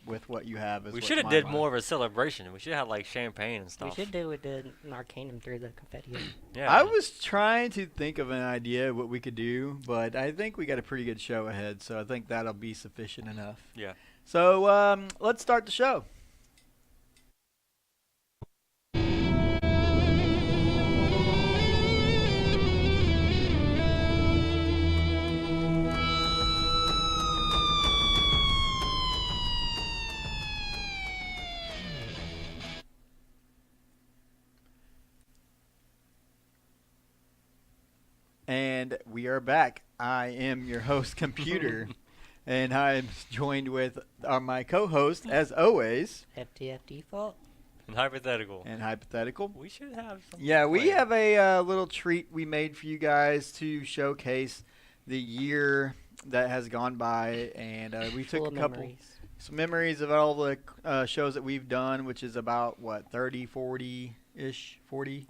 with what you have. We should have did more of a celebration. We should have had like champagne and stuff. We should do what we did in Arcanum through the confetti. Yeah. I was trying to think of an idea what we could do, but I think we got a pretty good show ahead, so I think that'll be sufficient enough. Yeah. So let's start the show. And we are back. I am your host, Computer, and I'm joined with my co-host, as always. FTF default. And hypothetical. And hypothetical. We should have some. Yeah, we have a little treat we made for you guys to showcase the year that has gone by, and we took some memories of all the shows that we've done, which is about, 30, 40-ish, 40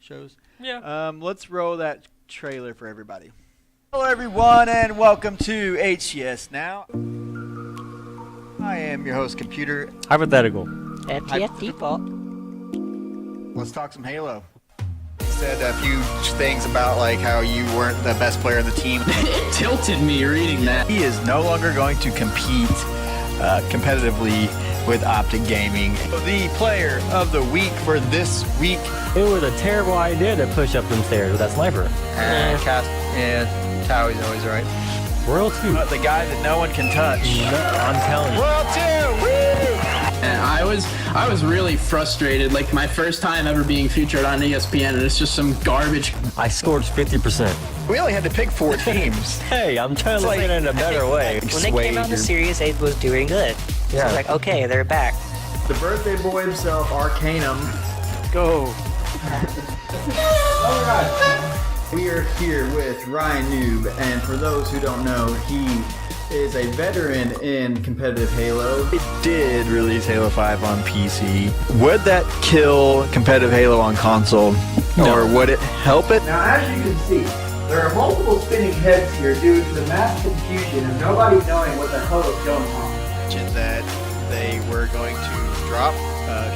shows? Yeah. Let's roll that trailer for everybody. Hello everyone and welcome to HCS Now. I am your host, Computer. Hypothetical. FTF default. Let's talk some Halo. Said a few things about like how you weren't the best player on the team. It tilted me reading that. He is no longer going to compete competitively with Optic Gaming. The player of the week for this week. It was a terrible idea to push up them stairs with that sniper. And Towie's always right. Royal 2. The guy that no one can touch. I'm telling you. Royal 2! Woo! And I was really frustrated. Like my first time ever being featured on ESPN, and it's just some garbage. I scored 50%. We only had to pick 4 teams. Hey, I'm trying to say it in a better way. When they came out, the series, it was doing good. So I was like, okay, they're back. The birthday boy himself, Arcanum. Go. We are here with Ryan Noob, and for those who don't know, he is a veteran in competitive Halo. It did release Halo 5 on PC. Would that kill competitive Halo on console? No. Or would it help it? Now, as you can see, there are multiple spinning heads here due to the mass confusion of nobody knowing what the hell is going on. Mentioned that they were going to drop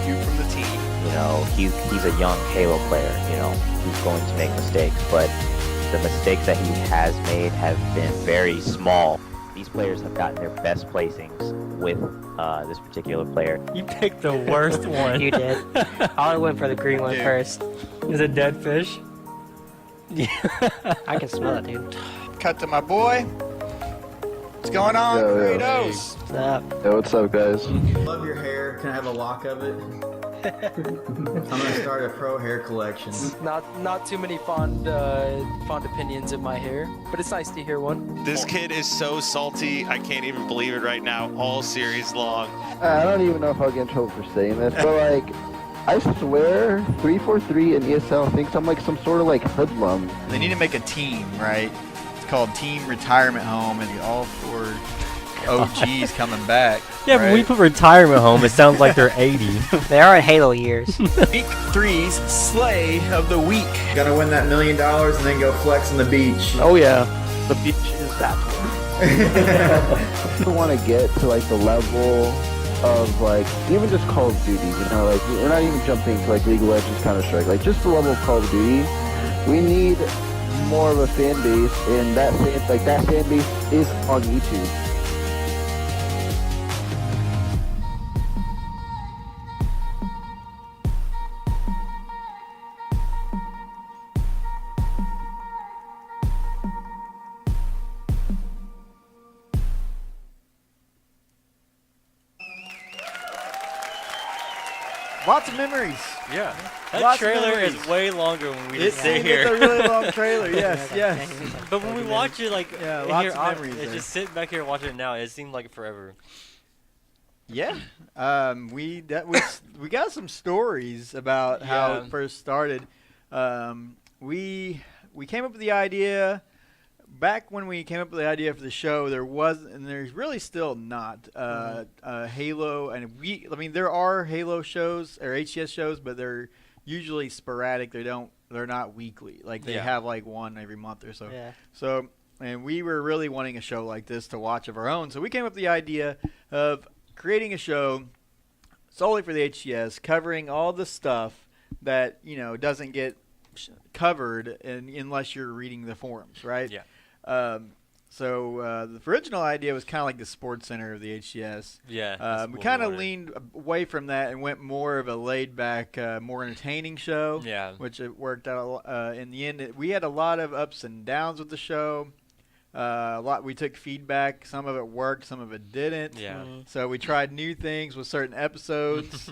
Hugh from the team. You know, he's a young Halo player, you know, he's going to make mistakes, but the mistakes that he has made have been very small. These players have gotten their best placings with this particular player. You picked the worst one. You did. I went for the green one first. Is it dead fish? I can smell it, dude. Cut to my boy. What's going on, Kratos? What's up? Hey, what's up, guys? Love your hair. Can I have a lock of it? I'm gonna start a pro hair collection. Not too many fond opinions in my hair, but it's nice to hear one. This kid is so salty. I can't even believe it right now. All series long. I don't even know if I'll get in trouble for saying this, but like, I swear 343 and ESL thinks I'm like some sort of like hoodlum. They need to make a team, right? It's called Team Retirement Home, and all 4 OGs coming back. Yeah, right? but we put retirement home, it sounds like they're 80. They are in Halo years. Week 3's Slay of the Week. Gotta win that $1 million and then go flex on the beach. Oh yeah, the beach is that one. I want to get to like the level of like even just Call of Duty, you know, like we're not even jumping to like League of Legends, Counter-Strike, like just the level of Call of Duty. We need more of a fan base, and that fan base is on YouTube. Lots of memories. Yeah. That Lots of trailer is memories. way longer when we just sit It's here. a really long trailer. Yes, yes. But when we watch it, like, Yeah, lots here, of memories it's there. just sitting back here watching it now, it seemed like forever. Yeah. We got some stories about how Yeah. it first started. We came up with the idea. Back when we came up with the idea for the show, there was, and there's really still not, Halo, and I mean, there are Halo shows or HCS shows, but they're usually sporadic. They're not weekly. Like they have like one every month or so. Yeah. So, and we were really wanting a show like this to watch of our own. So we came up with the idea of creating a show solely for the HCS, covering all the stuff that doesn't get covered unless you're reading the forums, right? Yeah. So the original idea was kind of like the sports center of the HCS. Yeah. We kind of leaned away from that and went more of a laid-back, more entertaining show. Yeah. Which it worked out in the end. We had a lot of ups and downs with the show. We took feedback. Some of it worked, some of it didn't. Yeah. So we tried new things with certain episodes.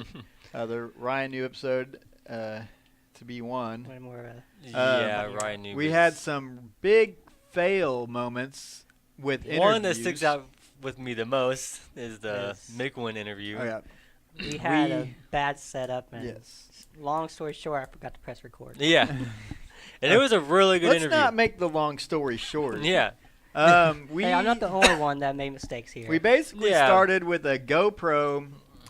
The Ryan New episode to be one. One more, Ryan New. We had some big fail moments with interviews. One that sticks out with me the most is the Mikwin interview. Oh, yeah. We had a bad setup, and Yes. long story short, I forgot to press record. Yeah. And it was a really good interview. Let's not make the long story short. Yeah. Hey, I'm not the only one that made mistakes here. We basically started with a GoPro.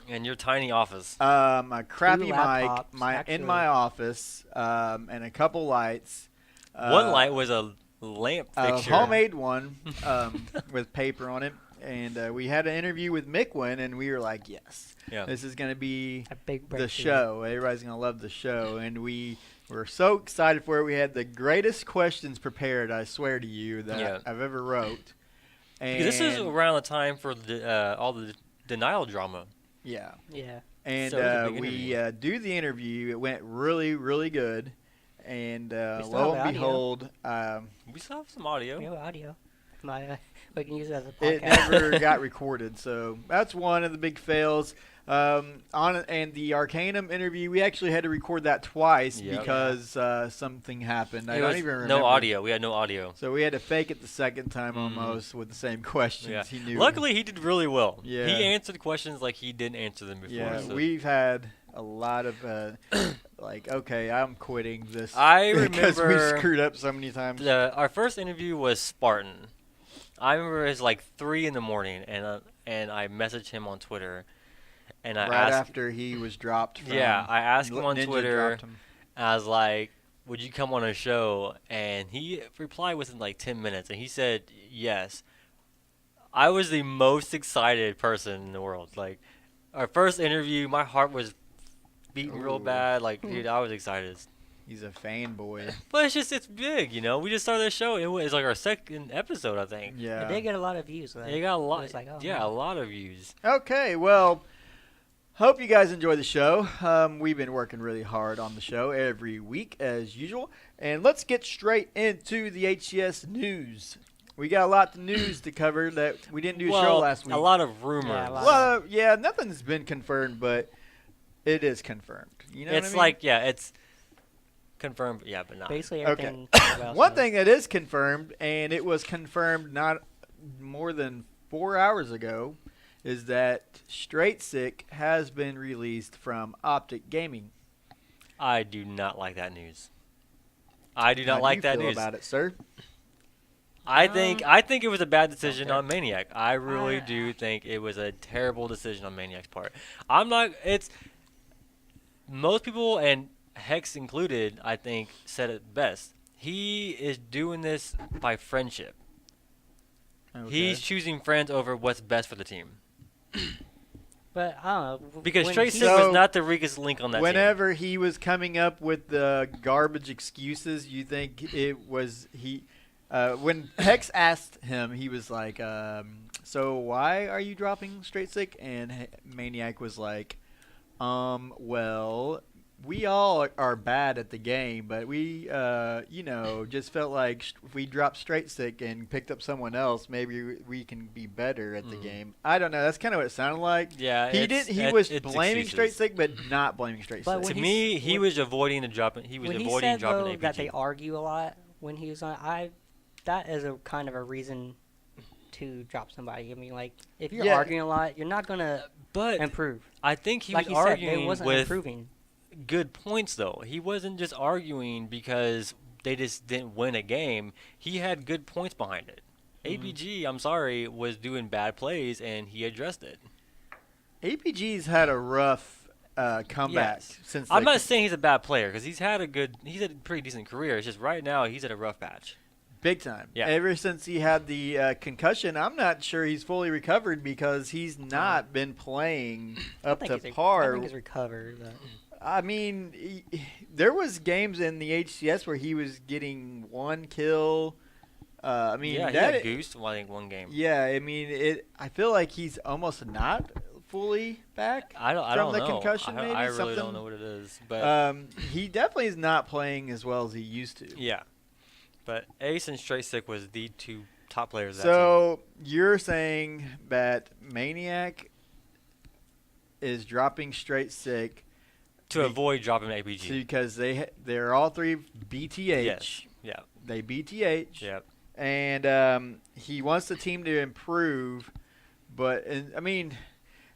In your tiny office. A crappy mic laptops, in my office, and a couple lights. One light was a lamp fixture. A homemade one with paper on it. And we had an interview with Mikwin, and we were like, yes, this is going to be a big the show. Everybody's going to love the show. And we were so excited for it. We had the greatest questions prepared, I swear to you, that I've ever wrote. And this is around the time for all the denial drama. Yeah. Yeah. And so we do the interview. It went really, really good. And lo and behold, we still have some audio. We have audio. We can use it as a podcast. It never got recorded. So that's one of the big fails. And the Arcanum interview, we actually had to record that twice because something happened. I don't even remember. No audio. We had no audio. So we had to fake it the second time almost with the same questions. Yeah. He knew. Luckily, he did really well. Yeah. He answered questions like he didn't answer them before. Yeah, so. we've had a lot of okay, I'm quitting this. I because we remember screwed up so many times. Our first interview was Spartan. I remember it was like 3 in the morning, and I messaged him on Twitter. And I right asked, after he was dropped from I asked him on Ninja Twitter. dropped him. I was like, would you come on a show? And he replied within like 10 minutes, and he said yes. I was the most excited person in the world. Like, our first interview, my heart was beating real bad. Like, dude, I was excited. He's a fanboy. But it's big, We just started the show. It was like our second episode, I think. Yeah. It did get a lot of views. Though. It got a lot. It was like, a lot of views. Okay, well, hope you guys enjoy the show. We've been working really hard on the show every week, as usual. And let's get straight into the HCS news. We got a lot of news to cover that we didn't do a show last week. A lot of rumors. Nothing's been confirmed, but it is confirmed. You know it's what I mean? It's confirmed, but not. Basically everything. Okay. One thing that is confirmed, and it was confirmed not more than 4 hours ago, is that Straight Sick has been released from Optic Gaming. I do not like that news. I do not like that How do you news. feel about it, sir? I think it was a bad decision on Maniac. I really do think it was a terrible decision on Maniac's part. Most people, and Hex included, I think, said it best. He is doing this by friendship. Okay. He's choosing friends over what's best for the team. But I don't know. Because Straight Sick was not the weakest link on that whenever team. he was coming up with the garbage excuses, you think it was he... when Hex asked him, he was like, so why are you dropping Straight Sick? And Maniac was like, well, we all are bad at the game, but we, just felt like if we dropped Straight Sick and picked up someone else, maybe we can be better at the game. I don't know. That's kind of what it sounded like. Yeah, He was blaming Straight Sick, but not blaming Straight Sick. To me, he was avoiding the dropping. He was avoiding dropping APG. That they argue a lot when he was on. That is a kind of a reason to drop somebody. I mean, like, if you're arguing a lot, you're not gonna improve. I think he was arguing with good points, though. He wasn't just arguing because they just didn't win a game. He had good points behind it. APG, I'm sorry, was doing bad plays, and he addressed it. APG's had a rough comeback since. I'm not saying he's a bad player because he's had a pretty decent career. It's just right now he's at a rough patch. Big time. Yeah. Ever since he had the concussion, I'm not sure he's fully recovered because he's not been playing up to par. I think he's recovered. I mean, there was games in the HCS where he was getting 1 kill. I mean, yeah, he got goosed, I think, one game. Yeah, I mean, I feel like he's almost not fully back I don't from the know. concussion. Maybe I really something. don't know what it is, but he definitely is not playing as well as he used to. yeah. But Ace and Straight Sick was the 2 top players of that So you're saying that Maniac is dropping Straight Sick team. To avoid dropping APG. because they're all 3 BTH. Yes. Yeah. They BTH. Yep. And he wants the team to improve, but I mean,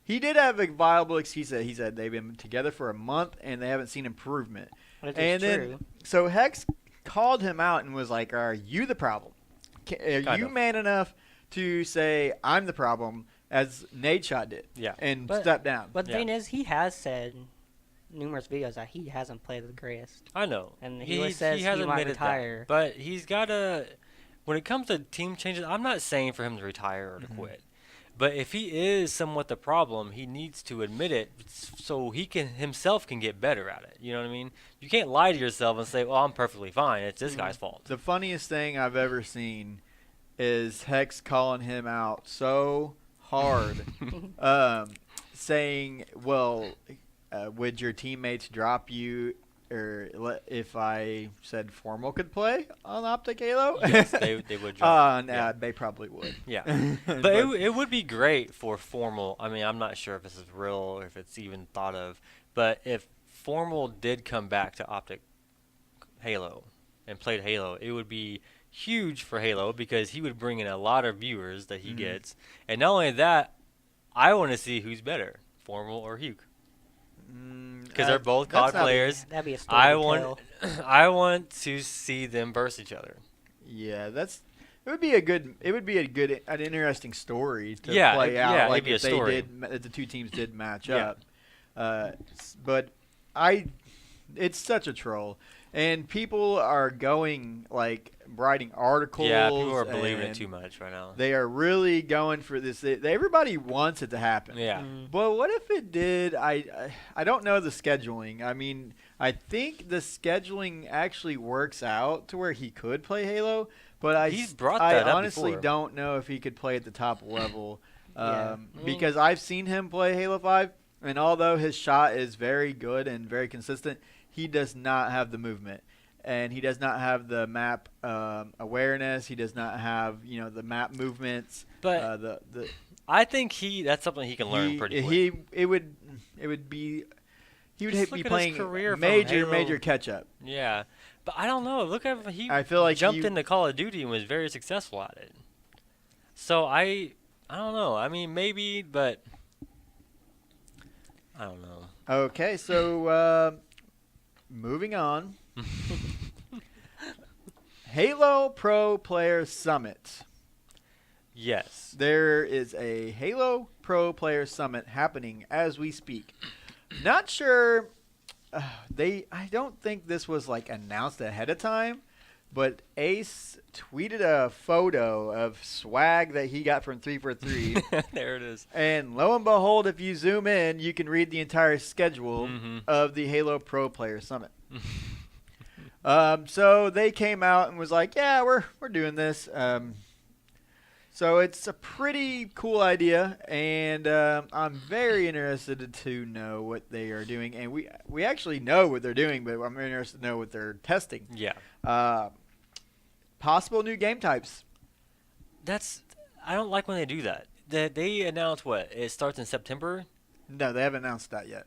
he did have a viable excuse. He said they've been together for a month and they haven't seen improvement. Which And is then true. so Hex called him out and was like, "Are you the problem? Are Kind you of. man enough to say I'm the problem?" As Nadeshot did. Yeah. And But- stepped down. But the Yeah. thing is, he has said numerous videos that he hasn't played the greatest. I know. And he always says he has might admitted retire. that. But he's got to. When it comes to team changes, I'm not saying for him to retire or to Mm-hmm. quit. But if he is somewhat the problem, he needs to admit it so he can himself can get better at it. You know what I mean? You can't lie to yourself and say, "Well, I'm perfectly fine. It's this guy's fault." The funniest thing I've ever seen is Hex calling him out so hard, saying, "Well, would your teammates drop you, or if I said Formal could play on Optic Halo?" Yes, they would drop. Nah, they probably would. Yeah. But it would be great for Formal. I mean, I'm not sure if this is real or if it's even thought of, but if Formal did come back to Optic Halo and played Halo, it would be huge for Halo because he would bring in a lot of viewers that he gets. And not only that, I want to see who's better, Formal or Hugh. Because they're both COD players. That'd be a story to tell. I want to see them verse each other. Yeah, it would be an interesting story to Yeah, play out. yeah, like it'd be a if they story. if the two teams did match Yeah. up. But it's such a troll, and people are going like writing articles. Yeah, people are believing it and too much right now. They are really going for this. Everybody wants it to happen. Yeah. But what if it did? I don't know the scheduling. I mean, I think the scheduling actually works out to where he could play Halo. But He's brought that up honestly before. don't know if he could play at the top level. Yeah. Because I've seen him play Halo 5, and although his shot is very good and very consistent, he does not have the movement. And he does not have the map awareness. He does not have, the map movements. But the I think that's something he can learn pretty quick. He would be Just look at his playing career from major Halo. catch up. Yeah. But I don't know. Look at I feel like jumped into Call of Duty and was very successful at it. So I don't know. I mean, maybe, but I don't know. Okay, so moving on. Halo Pro Player Summit. Yes. There is a Halo Pro Player Summit happening as we speak. Not sure. I don't think this was like announced ahead of time, but Ace tweeted a photo of swag that he got from 343. There it is. And lo and behold, if you zoom in, you can read the entire schedule of the Halo Pro Player Summit. So they came out and was like, "Yeah, we're doing this." So it's a pretty cool idea, and I'm very interested to know what they are doing. And we actually know what they're doing, but I'm interested to know what they're testing. Yeah. Possible new game types. I don't like when they do that. They announce what? It starts in September? No, they haven't announced that yet.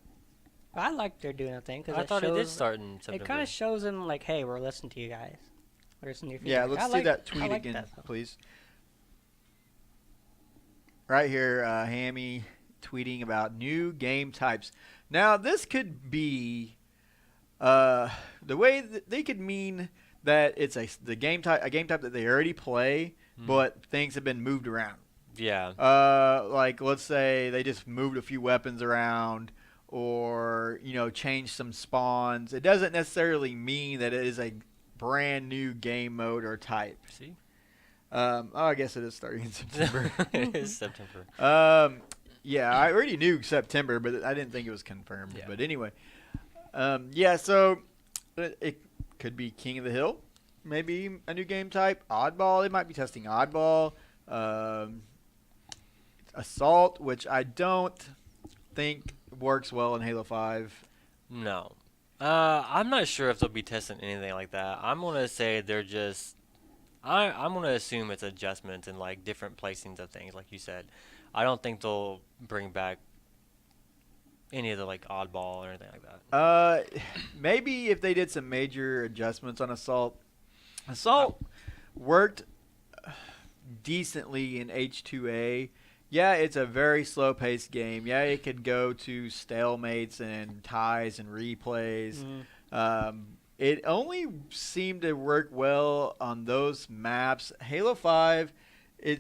I like they're doing a thing because I thought it did start in September. It kind of shows them like, hey, we're listening to you guys. We're listening to your Yeah, feedback. let's I see that I tweet like again, that, though. please. Right here, Hammy tweeting about new game types. Now, this could be the way that they could mean that it's a game type that they already play, but things have been moved around. Yeah. Like let's say they just moved a few weapons around, or changed some spawns. It doesn't necessarily mean that it is a brand new game mode or type. See? I guess it is starting in September. It is September. Yeah, I already knew September, but I didn't think it was confirmed. Yeah. But anyway, yeah, so it could be King of the Hill, maybe a new game type. Oddball, they might be testing Oddball. Assault, which I don't think works well in Halo 5. No. I'm not sure if they'll be testing anything like that. I'm going to say they're just... I'm going to assume it's adjustments and, like, different placings of things, like you said. I don't think they'll bring back any of the, like, Oddball or anything like that. Maybe if they did some major adjustments on Assault. Assault worked decently in H2A. Yeah, it's a very slow-paced game. Yeah, it could go to stalemates and ties and replays. It only seemed to work well on those maps. Halo 5, I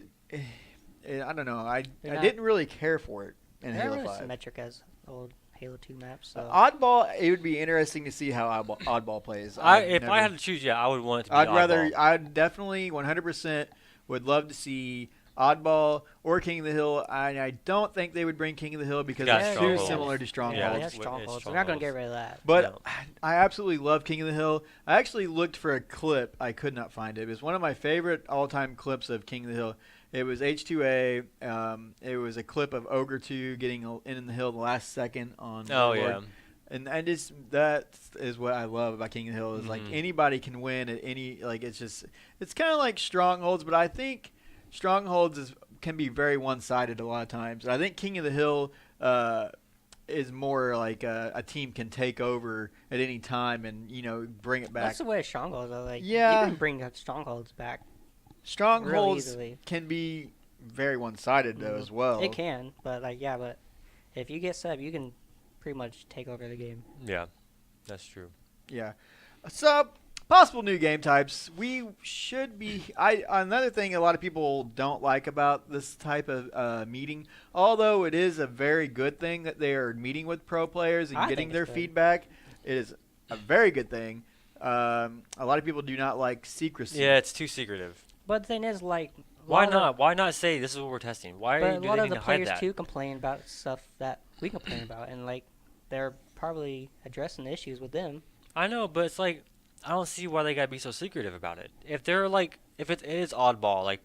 don't know. I didn't really care for it in Halo 5. Symmetric as old Halo 2 maps. So. Oddball, it would be interesting to see how Oddball plays. If I had to choose, yeah, I would want it to be Oddball. I'd definitely 100% would love to see Oddball or King of the Hill. I don't think they would bring King of the Hill because it's too similar to Stronghold. Yeah, that's Strongholds. They're not going to get rid of that. But I absolutely love King of the Hill. I actually looked for a clip. I could not find it. It was one of my favorite all-time clips of King of the Hill. It was H2A. It was a clip of Ogre 2 getting in the hill the last second on yeah. And that is what I love about King of the Hill is like anybody can win at any, like it's kind of like Strongholds, but I think Strongholds can be very one-sided a lot of times. And I think King of the Hill is more like a team can take over at any time and, bring it back. That's the way of Strongholds, though. Like, yeah. You can bring Strongholds back. Strongholds can be very one-sided, though, as well. It can, but, but if you get sub, you can pretty much take over the game. Yeah, that's true. Yeah. So, possible new game types. We should be. Another thing a lot of people don't like about this type of meeting, although it is a very good thing that they are meeting with pro players and getting their feedback, it is a very good thing. A lot of people do not like secrecy. Yeah, it's too secretive. But the thing is, why not? Why not say this is what we're testing? Why are you doing to hide that? A lot of the players too complain about stuff that we complain about, and they're probably addressing the issues with them. I know, but it's like. I don't see why they gotta be so secretive about it. If they're if it is Oddball,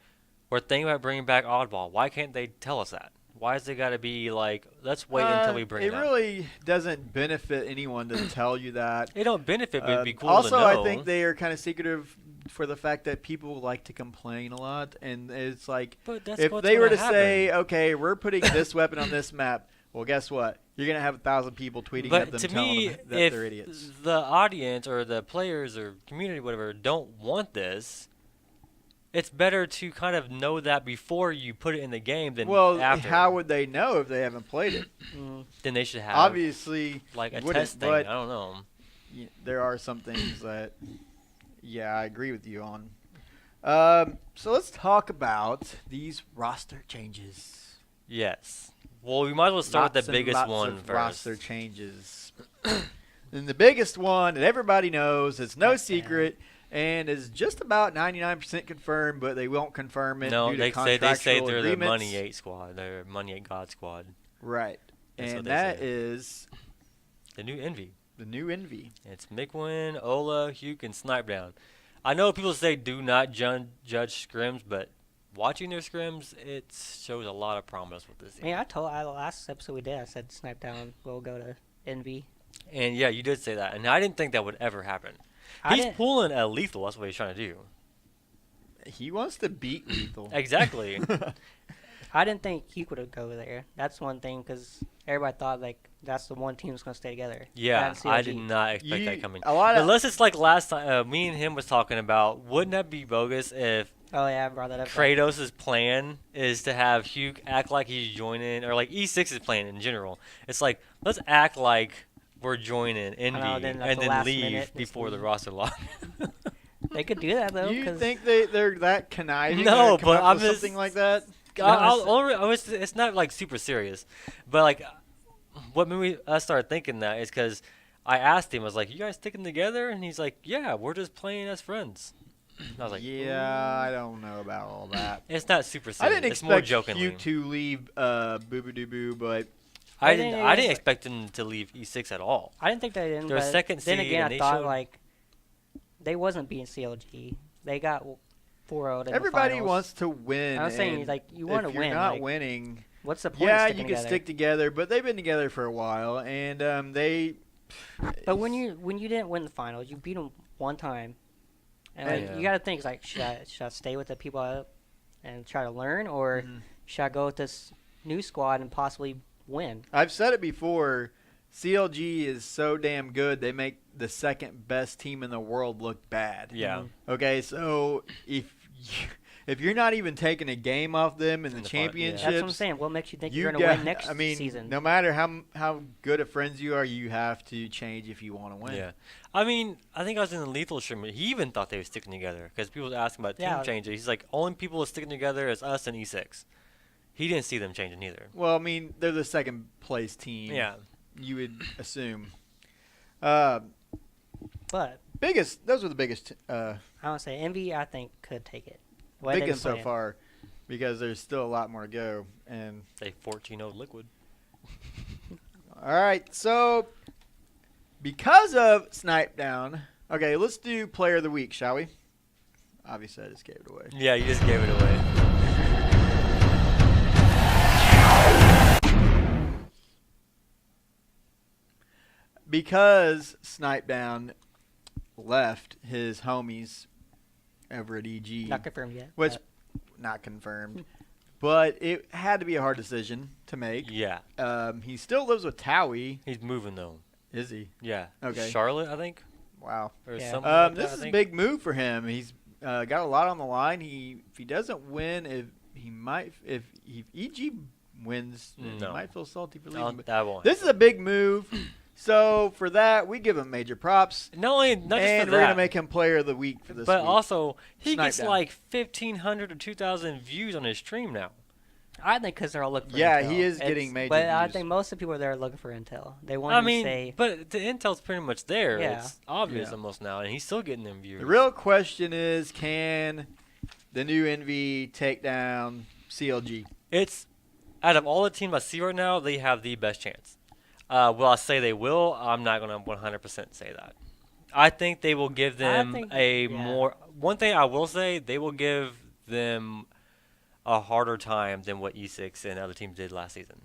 we're thinking about bringing back Oddball, why can't they tell us that? Why is it gotta be let's wait until we bring it up? It really doesn't benefit anyone to tell you that. It don't benefit, but it'd be cool also, to know. I think they are kind of secretive for the fact that people like to complain a lot, and it's but that's if what's they were to happen. say, okay, we're putting this weapon on this map. Well, guess what? You're going to have 1,000 people tweeting at them telling them that they're idiots. If the audience or the players or community, whatever, don't want this, it's better to kind of know that before you put it in the game than after. How would they know if they haven't played it? Then they should have, obviously, a test thing. I don't know. There are some things that, I agree with you on. So let's talk about these roster changes. Yes. Well, we might as well start with the biggest one first. Roster changes. And the biggest one that everybody knows, it's no secret, and is just about 99% confirmed, but they won't confirm it due to contractual they say they're agreements. the Money 8 squad. They're Money 8 God squad. Right. And that is the new Envy. The new Envy. It's Mikwin, Ola, Huke, and Snipedown. I know people say do not judge scrims, but watching their scrims, it shows a lot of promise with this team. Last episode we did, I said Snipe Down will go to Envy. And yeah, you did say that. And I didn't think that would ever happen. He's pulling a Lethal. That's what he's trying to do. He wants to beat Lethal. Exactly. I didn't think he would go there. That's one thing, because everybody thought that's the one team that's going to stay together. Yeah, I did not expect that coming. Unless it's like last time, me and him was talking about, wouldn't that be bogus if I brought that up. Kratos' plan is to have Hugh act like he's joining, or E6's plan in general. It's let's act like we're joining Envy and then leave before the roster lock. They could do that, though. You think they're that conniving? No, but I'm just something like that. It's not super serious, but what made me started thinking that is because I asked him, I was like, "You guys sticking together?" And he's like, "Yeah, we're just playing as friends." And I was like, Yeah, I don't know about all that. It's not super I serious. didn't It's more expect jokingly. you to leave Boo Boo Doo Boo, but I didn't expect them to leave E6 at all. I didn't think they didn't. They're but second then seed, again, and I they thought showed- like they wasn't beating CLG. They got 4-0 in everybody the finals. wants to win. I was saying, and like, you want to if you're win. not like, winning, what's the point? yeah, of you sticking can together? stick together, but they've been together for a while, and they. But when you didn't win the finals, you beat them one time, and like, you got to think it's like, should I stay with the people and try to learn, or should I go with this new squad and possibly win? I've said it before. CLG is so damn good, they make the second best team in the world look bad. Yeah. Okay, so if you're not even taking a game off them in the championships, That's what I'm saying. What makes you think you're you going to got- win next I mean, season? no matter how good of friends you are, you have to change if you want to win. Yeah. I mean, I think I was in the Lethal stream. He even thought they were sticking together because people were asking about team changes. He's like, only people sticking together is us and E6. He didn't see them changing either. Well, I mean, they're the second place team. Yeah. You would assume. But those were the biggest. I want to say Envy, I think, could take it. The way they've Biggest been so playing. far, because there's still a lot more to go. And they 14-0 Liquid. All right, so because of Snipe Down, okay, let's do Player of the Week, shall we? Obviously, I just gave it away. Yeah, you just gave it away. Because Snipe Down left his homies over at EG. Not confirmed yet. Which, not confirmed. But it had to be a hard decision to make. Yeah. He still lives with Towie. He's moving, though. Is he? Yeah. Okay. Charlotte, I think. Wow. Or something like this that, is I a think. big move for him. He's got a lot on the line. If he doesn't win, if EG wins, he No. might feel salty for leaving. But that won't this is a big move. So for that, we give him major props. Not just and for we're that. gonna make him Player of the Week for this But week. also, he Snipe gets Down. like 1,500 or 2,000 views on his stream now. I think because they're all looking for Yeah, intel. he is getting major But I views. think most of the people are there looking for intel. They want I to mean, say, but the intel's pretty much there. Yeah. It's obvious Yeah. almost now, and he's still getting them views. The real question is, can the new Envy take down CLG? It's out of all the teams I see right now, they have the best chance. Will I say they will? I'm not going to 100% say that. I think they will give them more. One thing I will say, they will give them a harder time than what E6 and other teams did last season.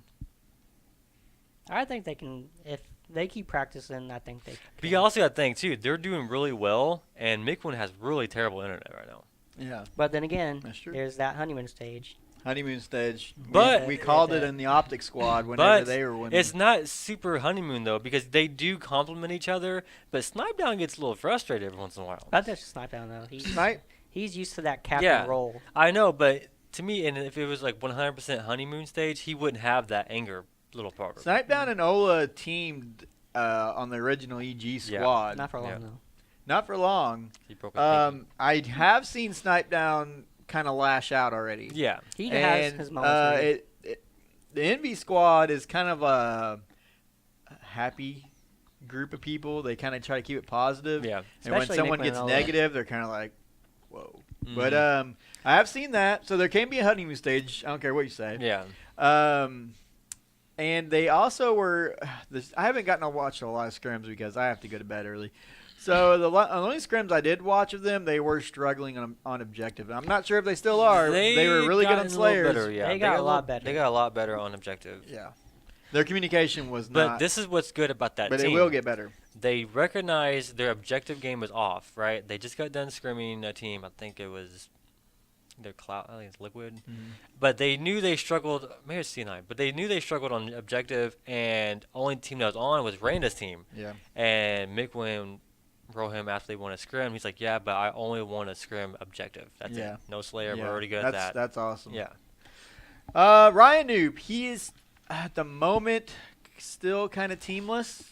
I think they can, if they keep practicing, I think they can. But you also got to think, too, they're doing really well, and Mikwin has really terrible internet right now. Yeah. But then again, That's true. there's that honeymoon stage. Honeymoon stage. But we called it in the Optic Squad whenever But they were winning. it's not super honeymoon, though, because they do complement each other, but Snipe Down gets a little frustrated every once in a while. But that's just Snipe Down, though. He's used to that captain Yeah, role. I know, but to me, and if it was like 100% honeymoon stage, he wouldn't have that anger little part. Snipe Down and Ola teamed on the original EG squad. Not for long, though. Not for long. He broke his I have seen Snipe Down kind of lash out already. Yeah. He has his moments. The Envy squad is kind of a happy group of people. They kind of try to keep it positive. Yeah. And when Especially someone Mick gets Manola. negative, they're kind of like, whoa. Mhm. But I have seen that. So there can be a honeymoon stage. I don't care what you say. Yeah. And they also were. I haven't gotten to watch a lot of scrims because I have to go to bed early. So the only scrims I did watch of them, they were struggling on objective. I'm not sure if they still are. They were really good on gotten a little Slayers. better, yeah. They got a lot better. They got a lot better on objective. Yeah. Their communication was But not. this is what's good about that But team. it will get better. They recognize their objective game was off, right? They just got done scrimming a team. I think it was their Cloud. I think it's Liquid. But they knew they struggled. Maybe it's C9. But they knew they struggled on objective, and only team that was on was Randa's team. Yeah. And Mikwin wrote him after they won a scrim. He's like, yeah, but I only want a scrim objective. That's Yeah. it. No Slayer. Yeah. We're already good at that. That's awesome. Yeah. Ryan Noob, he is at the moment still kind of teamless.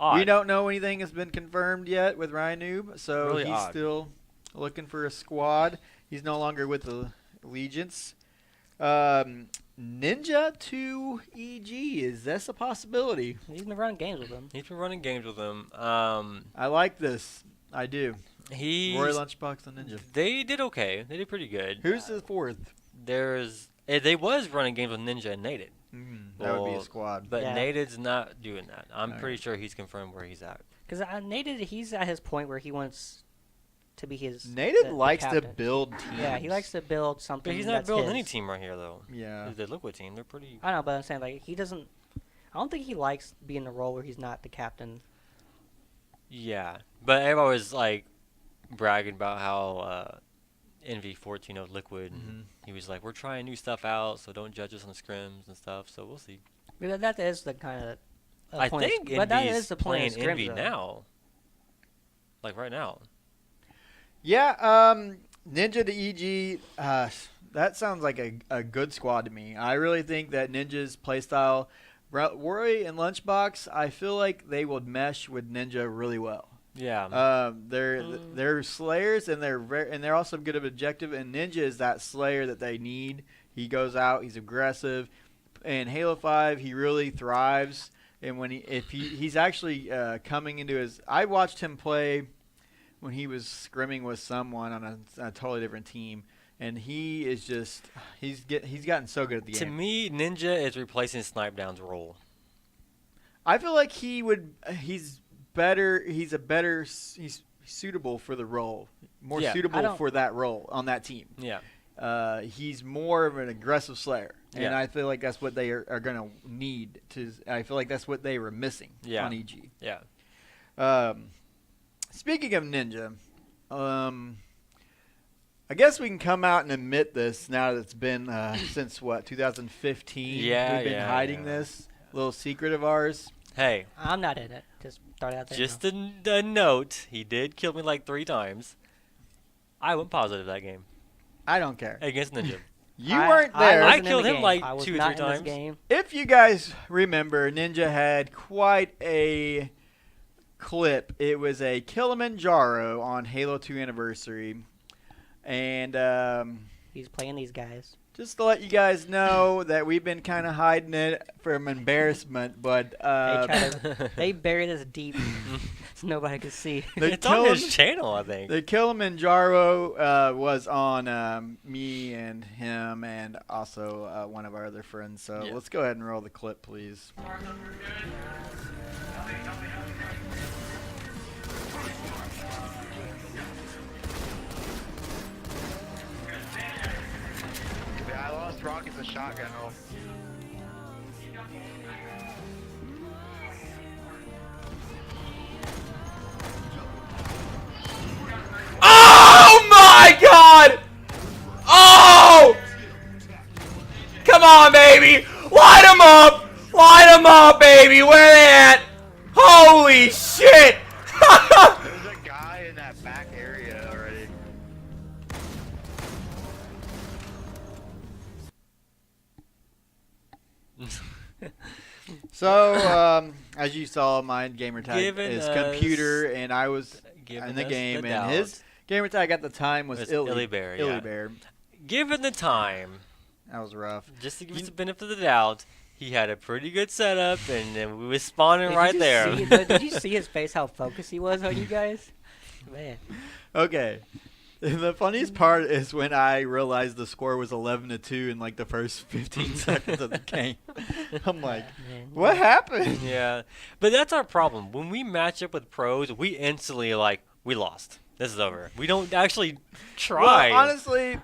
Odd. We don't know anything has been confirmed yet with Ryan Noob, so Really he's odd. still looking for a squad. He's no longer with the Allegiance. Ninja to EG. Is this a possibility? He's been running games with him. He's been running games with him. I like this. I do. Roy He's Lunchbox and Ninja. They did okay. They did pretty good. Who's the fourth? They was running games with Ninja and Nated. That would be a squad. But Yeah. Nated's not doing that. I'm All pretty right. sure he's confirmed where he's at. Because Nated, he's at his point where he wants to be his. Nated the likes to captain. build teams. Yeah, he likes to build something. But he's not that's building his. any team right here, though. Yeah. The Liquid team, they're pretty. I know, but I'm saying like he doesn't. I don't think he likes being in a role where he's not the captain. Yeah, but everybody was like bragging about how NV14 of Liquid. And he was like, "We're trying new stuff out, so don't judge us on the scrims and stuff." So we'll see. But that is the kind of. I think but that Envy's is the point playing of scrims, Envy though. now. Like right now. Yeah, Ninja to EG, that sounds like a good squad to me. I really think that Ninja's playstyle, Roy and Lunchbox, I feel like they would mesh with Ninja really well. Yeah. They're slayers and they're also good at objective. And Ninja is that slayer that they need. He goes out, he's aggressive. In Halo 5, he really thrives. And when he's actually coming into his, I watched him play when he was scrimming with someone on a totally different team, and he is just he's gotten so good at the game. To me, Ninja is replacing Snipe Down's role. I feel like he's suitable for the role, more Yeah, suitable for that role on that team. Yeah. He's more of an aggressive slayer, and Yeah. I feel like that's what they are going to need to. I feel like that's what they were missing on EG. Yeah. Speaking of Ninja, I guess we can come out and admit this now that it's been since 2015. Yeah, we've been hiding this little secret of ours. Hey. I'm not in it. Just start out there. Just a note, he did kill me like 3 times. I went positive that game. I don't care. Against Ninja. You weren't there. I killed him like 2 or 3 times. Game. If you guys remember, Ninja had quite a clip. It was a Kilimanjaro on Halo 2 Anniversary. And he's playing these guys. Just to let you guys know that we've been kind of hiding it from embarrassment, but they buried us deep so nobody could see. It's on his channel, I think. The Kilimanjaro was on me and him and also one of our other friends. So let's go ahead and roll the clip, please. I lost Rocket's a shotgun. Oh my god! Oh! Come on, baby! Light them up! Light them up, baby! Where they at? Holy shit! There's a guy in that back area already. So, as you saw, my gamer tag Given is us- computer, and I was given in the us game, the and his doubt. gamer tag at the time was It's Illybear. Illybear, Given the time, that was rough. just to give us the benefit of the doubt, he had a pretty good setup, and then we was spawning Did right you there. did you see his face? How focused he was on you guys? Man. Okay. The funniest part is when I realized the score was 11-2 in like the first 15 seconds of the game. I'm like, what happened? Yeah, but that's our problem. When we match up with pros, we instantly we lost. This is over. We don't actually try. Well, honestly,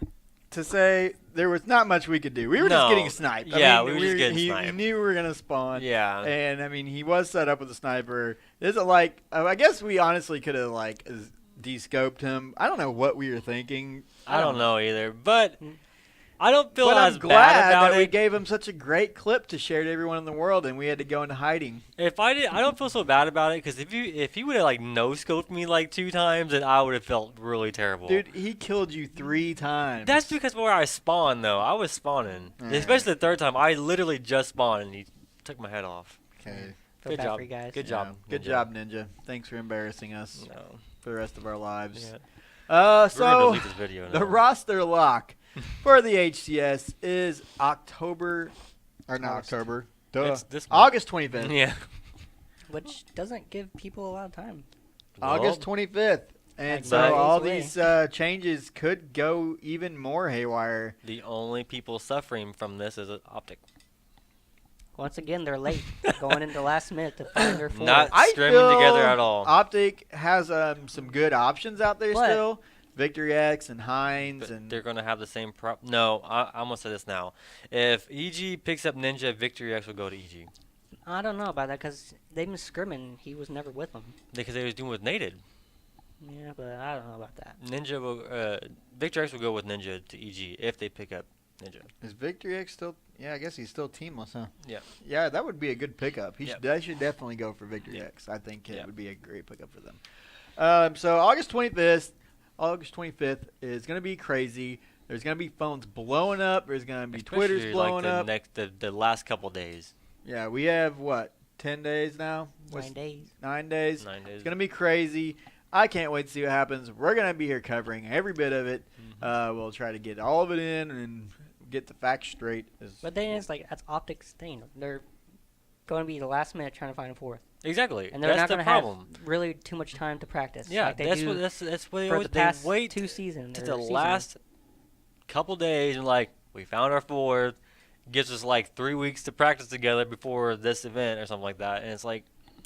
to say there was not much we could do. We were just getting sniped. Yeah, I mean, we were just getting he sniped. knew we were gonna spawn. Yeah. And I mean, he was set up with a sniper. Is it like? I guess we honestly could have de-scoped him. I don't know what we were thinking. I don't know either, but I don't feel But as I'm bad glad about that we it. gave him such a great clip to share to everyone in the world, and we had to go into hiding. If I did, I don't feel so bad about it because if he would have no scoped me 2 times, then I would have felt really terrible. Dude, he killed you 3 times. That's because where I spawned though. I was spawning, Yeah. especially the 3rd time. I literally just spawned and he took my head off. Okay. Feel Good bad job, for you guys. Good Yeah. job. Good Ninja. job, Ninja. Thanks for embarrassing us No. for the rest of our lives. Yeah. So We're gonna delete this video the now. roster lock. for the HCS is October, or not August. October, duh, It's this month. August 25th. Yeah. Which doesn't give people a lot of time. August 25th. And Like so 9 days all away. these changes could go even more haywire. The only people suffering from this is Optic. Once again, they're late. Going into last minute to find their fourth. Not I scrimming feel together at all. Optic has some good options out there But- still. Victory X and Hines But and they're going to have the same prop. No, I'm going to say this now. If EG picks up Ninja, Victory X will go to EG. I don't know about that because they've been scrimming. He was never with them. Because they was doing with Nated. Yeah, but I don't know about that. Ninja will, Victory X will go with Ninja to EG if they pick up Ninja. is Victory X still? Yeah, I guess he's still teamless, huh? Yeah. Yeah, that would be a good pickup. Yep. They should definitely go for Victory Yep. X. I think it Yep. would be a great pickup for them. So August 25th is going to be crazy. There's going to be phones blowing up. There's going to be Twitter's Especially, blowing up. the last couple days. Yeah, we have, 10 days now? 9 days. 9 days. 9 days. It's going to be crazy. I can't wait to see what happens. We're going to be here covering every bit of it. We'll try to get all of it in and get the facts straight. But then it's like, that's Optic's thing. They're going to be the last minute trying to find a fourth. Exactly. And they're That's not the going to have problem. really too much time to practice. Yeah, like they that's do what that's what they for always the past they wait 2 seasons. to or the season. last couple days and like we found our fourth. Gives us like 3 weeks to practice together before this event or something like that, and it's like.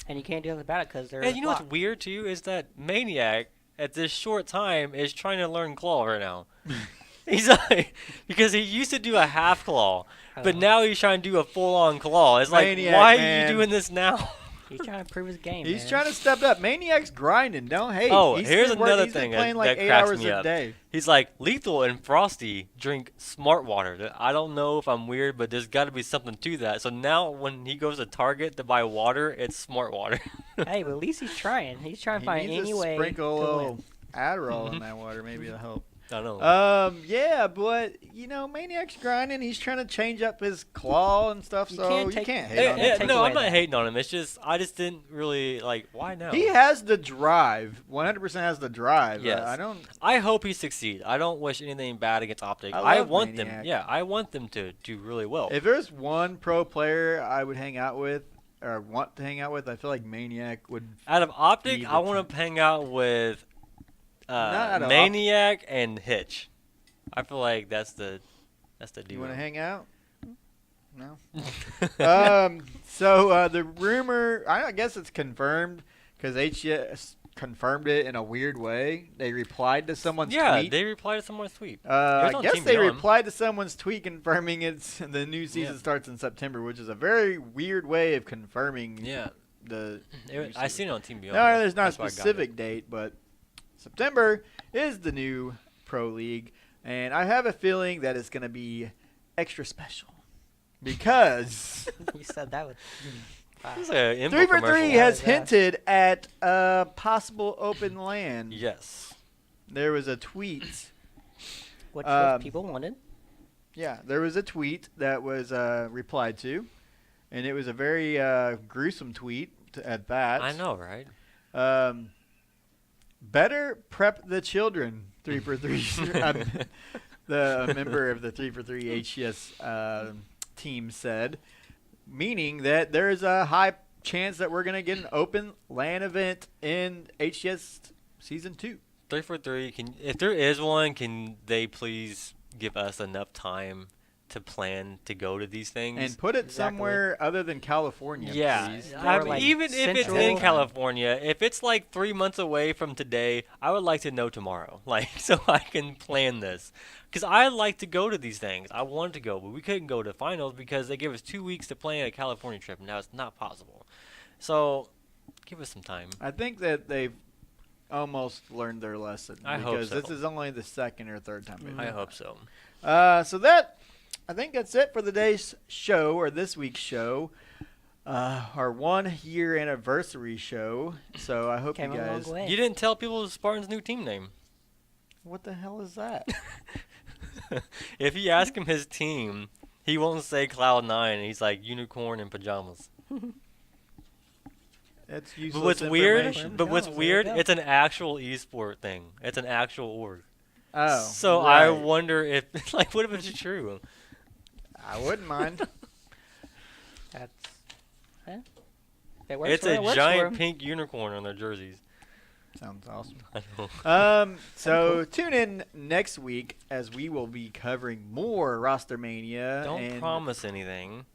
And you can't do anything about it because they're. And you know what's blocked. weird too is that Maniac at this short time is trying to learn claw right now. He's like because he used to do a half claw, but now he's trying to do a full-on claw. It's Maniac, like why man. are you doing this now? He's trying to prove his game. He's man. trying to step up. Maniac's grinding. Don't hate. Oh, He's here's been another he's been thing playing that, like that 8 cracks hours me a up. day. He's like Lethal and Frosty drink smart water. I don't know if I'm weird, but there's got to be something to that. So now when he goes to Target to buy water, it's smart water. Hey, but at least he's trying. He's trying to find needs any to way sprinkle a to little win. Adderall in that water. Maybe it'll help. I know. Yeah, but Maniac's grinding. He's trying to change up his claw and stuff. You So can't you take- can't hate Hey, on hey, him. take No, away I'm not that. hating on him. It's just I just didn't really like. Why now? He has the drive. 100% has the drive. Yes. I don't. I hope he succeeds. I don't wish anything bad against Optic. I love want Maniac. them. Yeah, I want them to do really well. If there's one pro player I would hang out with or want to hang out with, I feel like Maniac would. Out of Optic, Be the I want to hang out with Not out of Maniac and Hitch. I feel like that's the duo. You want to hang out? No. So the rumor, I guess it's confirmed because HCS confirmed it in a weird way. They replied to someone's Yeah, tweet. they replied to someone's tweet. I on guess Team they Beyond. replied to someone's tweet confirming the new season Yeah. starts in September, which is a very weird way of confirming Yeah. the. I seen it on Team Beyond. No, there's not That's a why I got it. specific date, but September is the new pro league, and I have a feeling that it's going to be extra special because You said that with. This is a info 3 for 3 commercial. has Yeah. hinted at a possible open land. Yes. There was a tweet. Which Um, people wanted. Yeah, there was a tweet that was replied to, and it was a very gruesome tweet at that. I know, right? Better prep the children. 3 for 3. The member of the 3 for 3 HCS team said, meaning that there is a high chance that we're going to get an open LAN event in HCS Season 2. 3 for 3. If there is one, can they please give us enough time to plan to go to these things? And put it Exactly. somewhere other than California, Yeah, please. I Or mean, like even if it's in Central. California, if it's like 3 months away from today, I would like to know tomorrow, like so I can plan this. Because I like to go to these things. I wanted to go, but we couldn't go to finals because they gave us 2 weeks to plan a California trip, and now it's not possible. So, give us some time. I think that they've almost learned their lesson. I hope because so. this is only the second or third time. they've I done hope that. so. I think that's it for the day's show, or this week's show. Our 1 year anniversary show. So I hope Came you a long guys. way. You didn't tell people Spartan's new team name. What the hell is that? If you ask him his team, he won't say Cloud9. He's like unicorn in pajamas. That's But useless what's weird? information. But what's There you weird? go. It's an actual esport thing. It's an actual org. Oh. So right. I wonder if, like, what if it's true? I wouldn't mind. That's. It works It's for, a it works for giant 'em. pink unicorn on their jerseys. Sounds awesome. I know. So tune in next week as we will be covering more Roster Mania. Don't and, promise anything.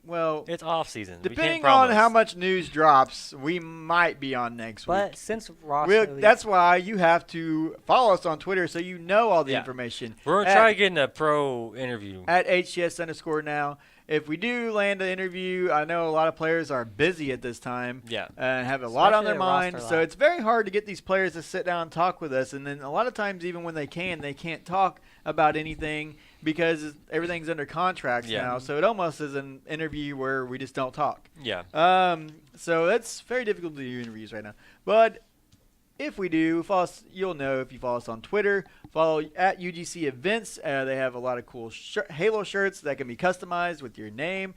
Well, It's off season. We depending can't on promise. how much news drops, we might be on next But week. since roster, That's why you have to follow us on Twitter so you know all the Yeah. information. We're gonna try getting a pro interview. At HCS_now. If we do land an interview, I know a lot of players are busy at this time. Yeah. And have a lot on Especially their a mind. roster So lot. it's very hard to get these players to sit down and talk with us. And then a lot of times, even when they can't talk about anything because everything's under contracts Yeah. now. So it almost is an interview where we just don't talk. Yeah. So that's very difficult to do interviews right now. But if we do, follow us, you'll know if you follow us on Twitter. Follow at UGC Events. They have a lot of cool Halo shirts that can be customized with your name,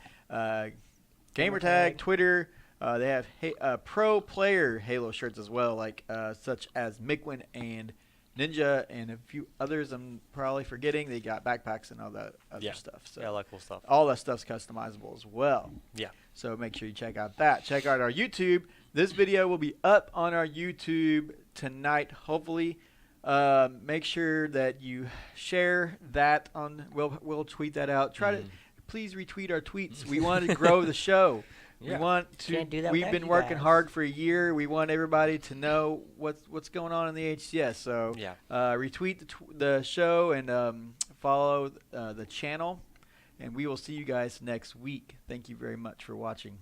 gamer tag, Twitter. They have pro player Halo shirts as well, like such as Mikwin and Ninja and a few others I'm probably forgetting. They got backpacks and all that other stuff. So yeah, a lot of cool stuff. all that stuff's customizable as well. Yeah. So make sure you check out that. Check out our YouTube. This video will be up on our YouTube tonight, hopefully. Make sure that you share that on. We'll tweet that out. Try to please retweet our tweets. We want to grow the show. Yeah. We want to. Can't do that We've without been you working guys. hard for a year. We want everybody to know what's going on in the HCS. So Yeah. retweet the show and follow the channel. And we will see you guys next week. Thank you very much for watching.